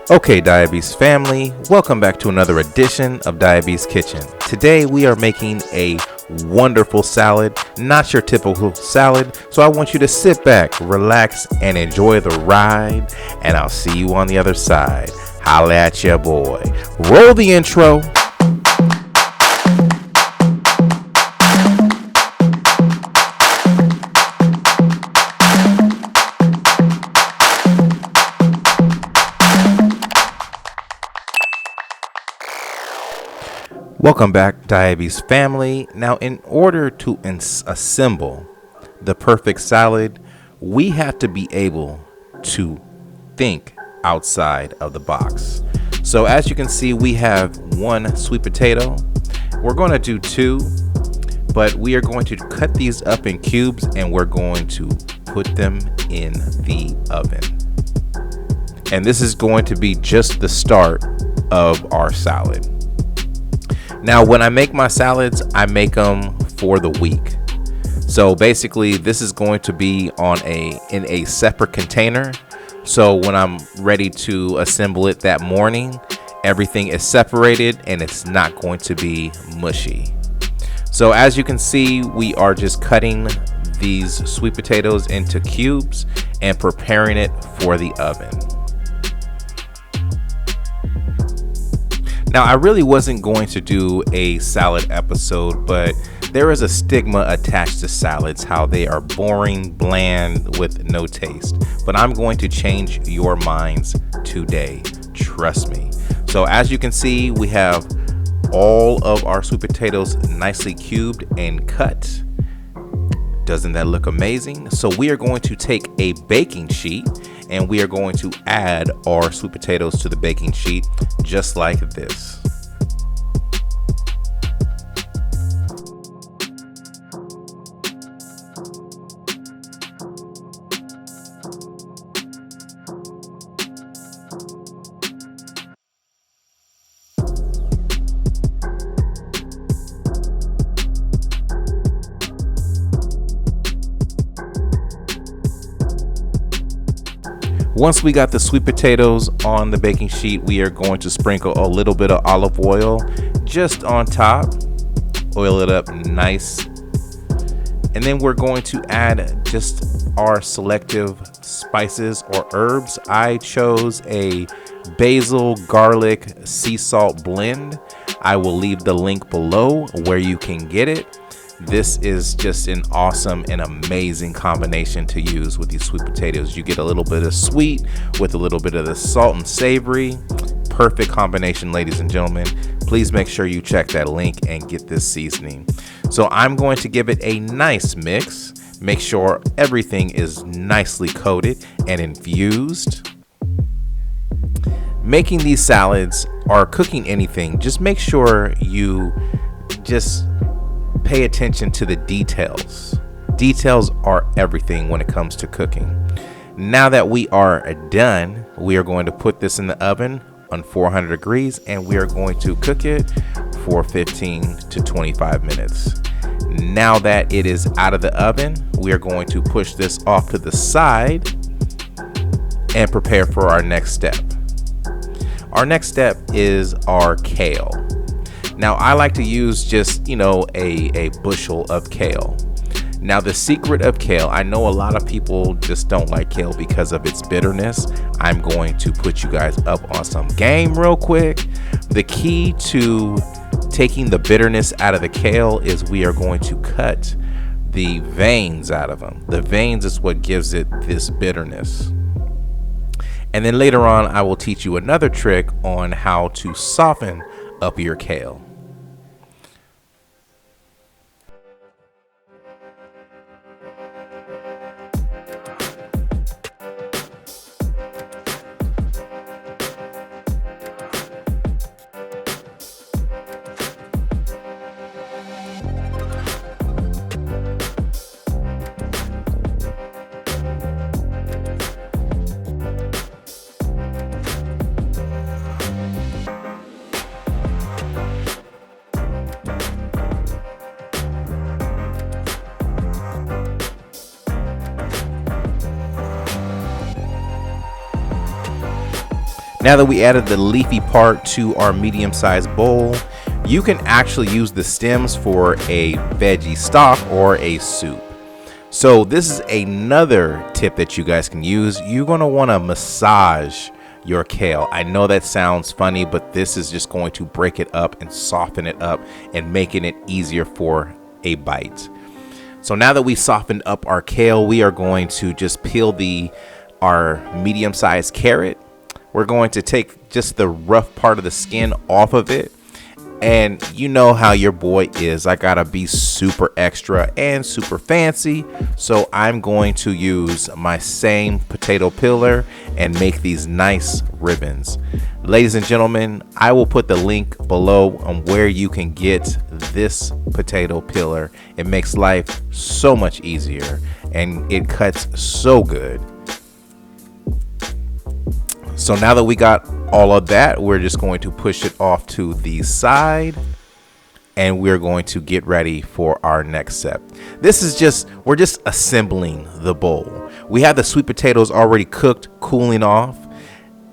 Okay, DiaBEAST family, welcome back to another edition of DiaBEAST Kitchen. Today we are making a wonderful salad, not your typical salad, so I want you to sit back, relax, and enjoy the ride, and I'll see you on the other side. Holla at ya boy. Roll the intro. Welcome back, DiaBEAST family. Now, in order to assemble the perfect salad, we have to be able to think outside of the box. So as you can see, we have one sweet potato. We're going to do two, but we are going to cut these up in cubes and we're going to put them in the oven. And this is going to be just the start of our salad. Now, when I make my salads, I make them for the week. So basically, this is going to be in a separate container. So when I'm ready to assemble it that morning, everything is separated and it's not going to be mushy. So as you can see, we are just cutting these sweet potatoes into cubes and preparing it for the oven. Now, I really wasn't going to do a salad episode, but there is a stigma attached to salads, how they are boring, bland, with no taste. But I'm going to change your minds today. Trust me. So as you can see, we have all of our sweet potatoes nicely cubed and cut. Doesn't that look amazing? So we are going to take a baking sheet and we are going to add our sweet potatoes to the baking sheet just like this. Once we got the sweet potatoes on the baking sheet, we are going to sprinkle a little bit of olive oil just on top, oil it up nice. And then we're going to add just our selective spices or herbs. I chose a basil, garlic, sea salt blend. I will leave the link below where you can get it. This is just an awesome and amazing combination to use with these sweet potatoes. You get a little bit of sweet with a little bit of the salt and savory. Perfect combination, ladies and gentlemen. Please make sure you check that link and get this seasoning. So I'm going to give it a nice mix. Make sure everything is nicely coated and infused. Making these salads or cooking anything, just make sure you just pay attention to the details. Details are everything when it comes to cooking. Now that we are done, we are going to put this in the oven on 400 degrees and we are going to cook it for 15 to 25 minutes. Now that it is out of the oven, we are going to push this off to the side and prepare for our next step. Our next step is our kale. Now, I like to use just, a bushel of kale. Now, the secret of kale, I know a lot of people just don't like kale because of its bitterness. I'm going to put you guys up on some game real quick. The key to taking the bitterness out of the kale is we are going to cut the veins out of them. The veins is what gives it this bitterness. And then later on, I will teach you another trick on how to soften up your kale. Now that we added the leafy part to our medium-sized bowl, you can actually use the stems for a veggie stock or a soup. So this is another tip that you guys can use. You're going to want to massage your kale. I know that sounds funny, but this is just going to break it up and soften it up and making it easier for a bite. So now that we softened up our kale, we are going to just peel our medium-sized carrot. We're going to take just the rough part of the skin off of it. And you know how your boy is. I gotta be super extra and super fancy. So I'm going to use my same potato peeler and make these nice ribbons. Ladies and gentlemen, I will put the link below on where you can get this potato peeler. It makes life so much easier and it cuts so good. So now that we got all of that, we're just going to push it off to the side and we're going to get ready for our next step. We're just assembling the bowl. We have the sweet potatoes already cooked, cooling off,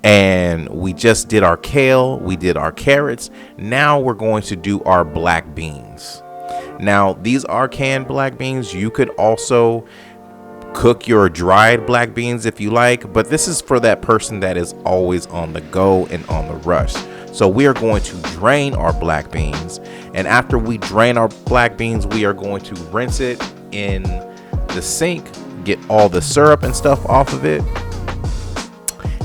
and we just did our kale, we did our carrots. Now we're going to do our black beans. Now these are canned black beans. You could also cook your dried black beans if you like, but this is for that person that is always on the go and on the rush. So we are going to drain our black beans, and after we drain our black beans, we are going to rinse it in the sink, get all the syrup and stuff off of it,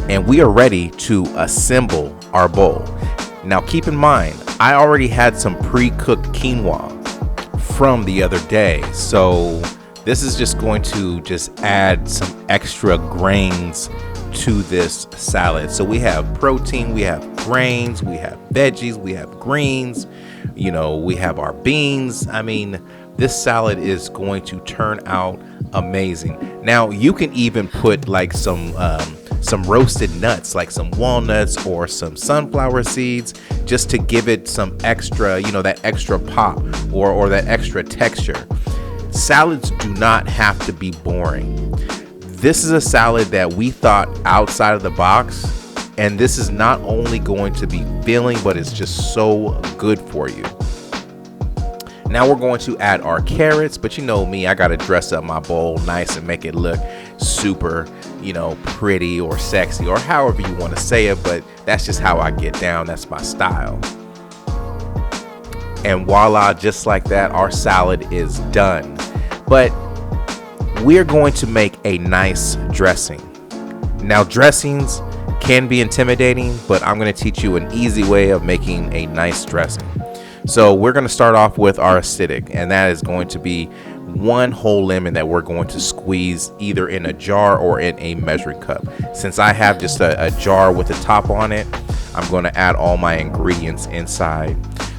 and we are ready to assemble our bowl. Now keep in mind, I already had some pre-cooked quinoa from the other day, so this is just going to add some extra grains to this salad. So we have protein, we have grains, we have veggies, we have greens, we have our beans. I mean, this salad is going to turn out amazing. Now you can even put like some roasted nuts, like some walnuts or some sunflower seeds, just to give it some extra, that extra pop or that extra texture. Salads do not have to be boring. This is a salad that we thought outside of the box, and this is not only going to be filling, but it's just so good for you. Now we're going to add our carrots, but you know me, I gotta dress up my bowl nice and make it look super, pretty or sexy or however you want to say it, but that's just how I get down. That's my style. And voila, just like that, our salad is done. But we're going to make a nice dressing. Now, dressings can be intimidating, but I'm going to teach you an easy way of making a nice dressing. So we're going to start off with our acidic, and that is going to be 1 whole lemon that we're going to squeeze either in a jar or in a measuring cup. Since I have just a jar with a top on it, I'm going to add all my ingredients inside.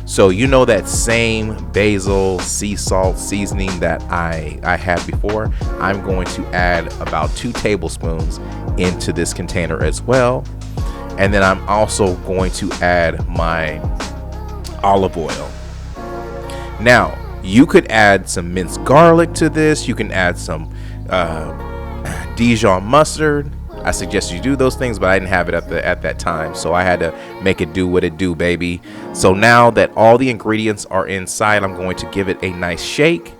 So that same basil, sea salt seasoning that I had before, I'm going to add about 2 tablespoons into this container as well. And then I'm also going to add my olive oil. Now, you could add some minced garlic to this. You can add some Dijon mustard. I suggest you do those things, but I didn't have it at that time, so I had to make it do what it do, baby. So now that all the ingredients are inside, I'm going to give it a nice shake,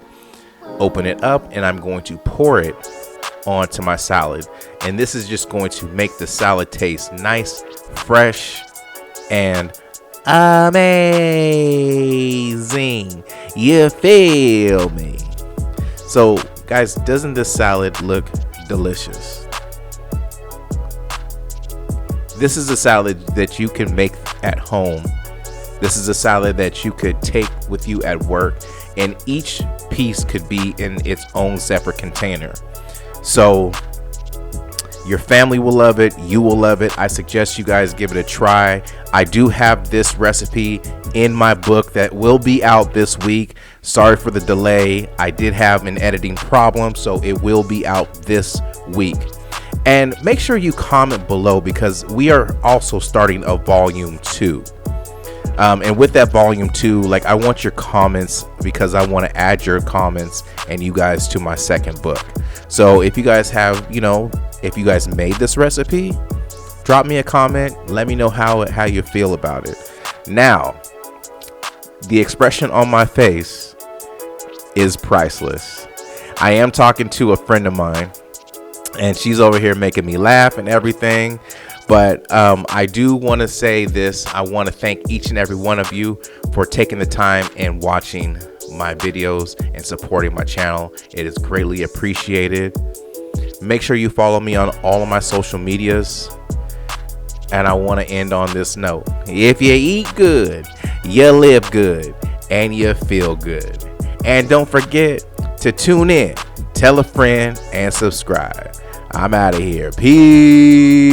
open it up, and I'm going to pour it onto my salad. And this is just going to make the salad taste nice, fresh, and amazing. You feel me? So, guys, doesn't this salad look delicious? This is a salad that you can make at home. This is a salad that you could take with you at work, and each piece could be in its own separate container. So your family will love it. You will love it. I suggest you guys give it a try. I do have this recipe in my book that will be out this week. Sorry for the delay. I did have an editing problem, so it will be out this week. And make sure you comment below, because we are also starting a volume 2. And with that volume 2, I want your comments, because I want to add your comments and you guys to my second book. So if you guys have, if you guys made this recipe, drop me a comment. Let me know how you feel about it. Now, the expression on my face is priceless. I am talking to a friend of mine, and she's over here making me laugh and everything. But I do want to say this. I want to thank each and every one of you for taking the time and watching my videos and supporting my channel. It is greatly appreciated. Make sure you follow me on all of my social medias. And I want to end on this note. If you eat good, you live good, and you feel good. And don't forget to tune in, tell a friend, and subscribe. I'm out of here. Peace.